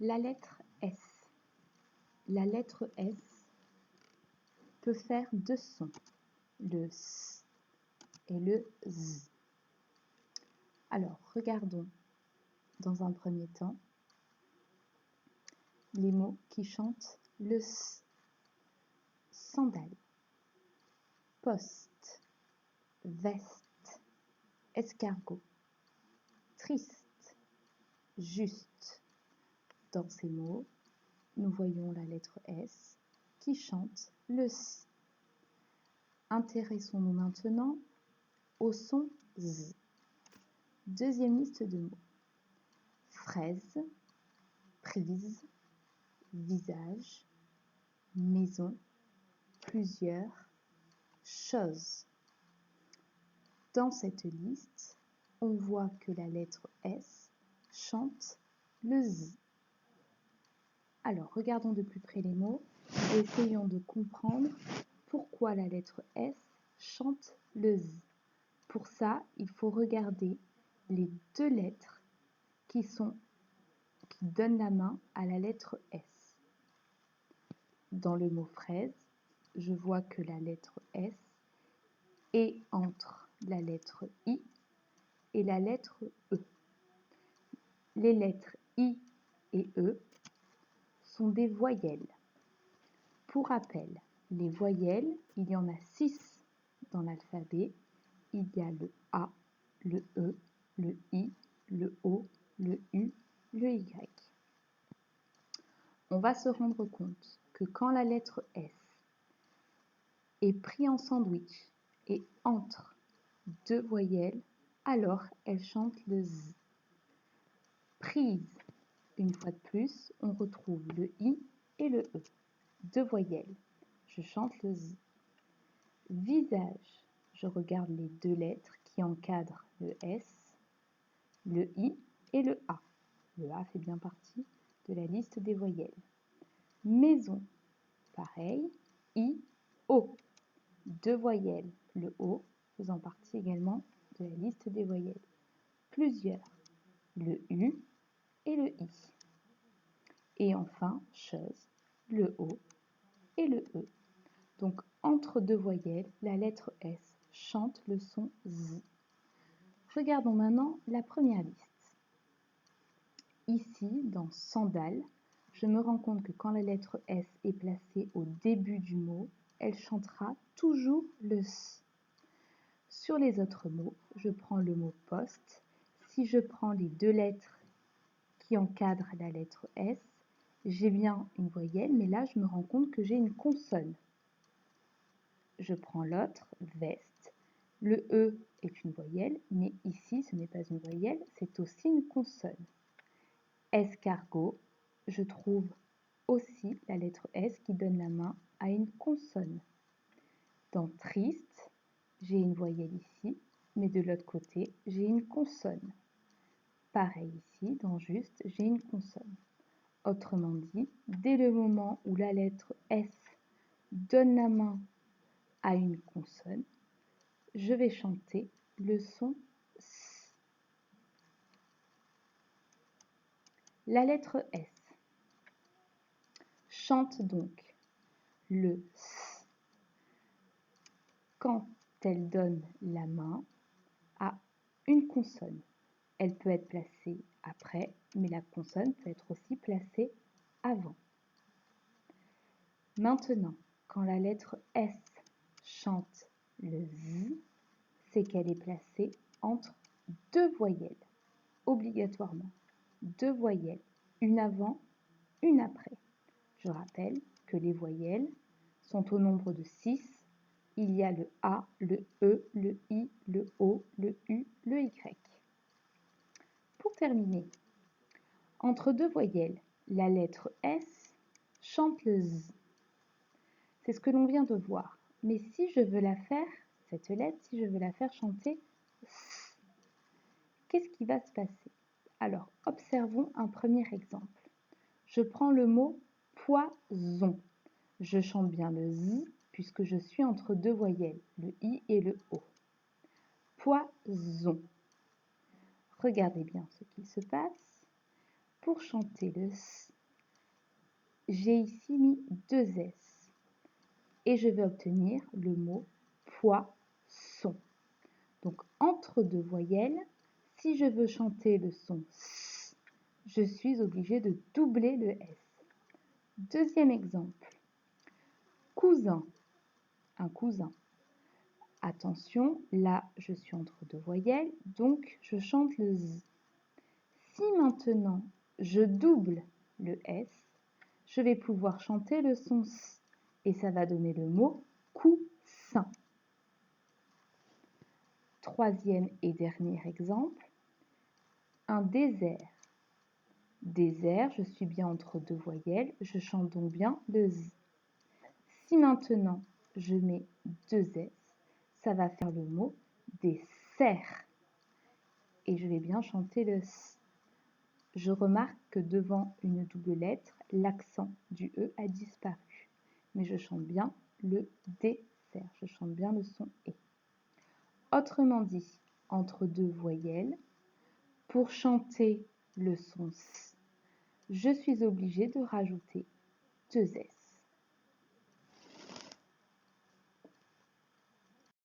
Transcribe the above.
La lettre S. La lettre S peut faire deux sons, le S et le Z. Alors, regardons dans un premier temps les mots qui chantent le S. Sandale, poste, veste, escargot, triste, juste. Dans ces mots, nous voyons la lettre S qui chante le S. Intéressons-nous maintenant au son Z. Deuxième liste de mots. Fraise, prise, visage, maison, plusieurs, choses. Dans cette liste, on voit que la lettre S chante le Z. Alors, regardons de plus près les mots et essayons de comprendre pourquoi la lettre S chante le Z. Pour ça, il faut regarder les deux lettres qui donnent la main à la lettre S. Dans le mot fraise, je vois que la lettre S est entre la lettre I et la lettre E. Les lettres I et E sont des voyelles. Pour rappel, les voyelles, il y en a 6 dans l'alphabet. Il y a le A, le E, le I, le O, le U, le Y. On va se rendre compte que quand la lettre S est prise en sandwich et entre deux voyelles, alors elle chante le Z. Prise, une fois de plus, on retrouve le I et le E. Deux voyelles, je chante le Z. Visage, je regarde les deux lettres qui encadrent le S, le I et le A. Le A fait bien partie de la liste des voyelles. Maison, pareil, I, O. Deux voyelles, le O faisant partie également de la liste des voyelles. Plusieurs, le U et le I. Et enfin, chose, le O et le E. Donc, entre deux voyelles, la lettre S chante le son Z. Regardons maintenant la première liste. Ici, dans sandale, je me rends compte que quand la lettre S est placée au début du mot, elle chantera toujours le S. Sur les autres mots, je prends le mot poste. Si je prends les deux lettres qui encadrent la lettre S, j'ai bien une voyelle, mais là, je me rends compte que j'ai une consonne. Je prends l'autre, veste. Le E est une voyelle, mais ici, ce n'est pas une voyelle, c'est aussi une consonne. Escargot, je trouve aussi la lettre S qui donne la main à une consonne. Dans triste, j'ai une voyelle ici, mais de l'autre côté, j'ai une consonne. Pareil ici, dans juste, j'ai une consonne. Autrement dit, dès le moment où la lettre S donne la main à une consonne, je vais chanter le son S. La lettre S chante donc le S quand elle donne la main à une consonne. Elle peut être placée après, mais la consonne peut être aussi placée avant. Maintenant, quand la lettre S chante le Z, c'est qu'elle est placée entre deux voyelles, obligatoirement. Deux voyelles, une avant, une après. Je rappelle que les voyelles sont au nombre de 6. Il y a le A, le E, le I, le O, le U, le Y. Pour terminer, entre deux voyelles, la lettre S chante le Z. C'est ce que l'on vient de voir. Mais si je veux la faire, cette lettre, si je veux la faire chanter S, qu'est-ce qui va se passer? Alors, observons un premier exemple. Je prends le mot poison. Je chante bien le Z puisque je suis entre deux voyelles, le I et le O. Poison. Regardez bien ce qu'il se passe. pour chanter le S, j'ai ici mis 2 S et je vais obtenir le mot poisson. Donc, entre deux voyelles, si je veux chanter le son S, je suis obligée de doubler le S. Deuxième exemple, cousin, un cousin. Attention, là, je suis entre deux voyelles, donc je chante le Z. Si maintenant, je double le S, je vais pouvoir chanter le son S et ça va donner le mot coussin. Troisième et dernier exemple, un désert. Désert, je suis bien entre deux voyelles, je chante donc bien le Z. Si maintenant je mets 2 S, ça va faire le mot dessert. Et je vais bien chanter le S. Je remarque que devant une double lettre, l'accent du E a disparu. Mais je chante bien le dessert, je chante bien le son E. Autrement dit, entre deux voyelles, pour chanter le son S, je suis obligée de rajouter 2 S.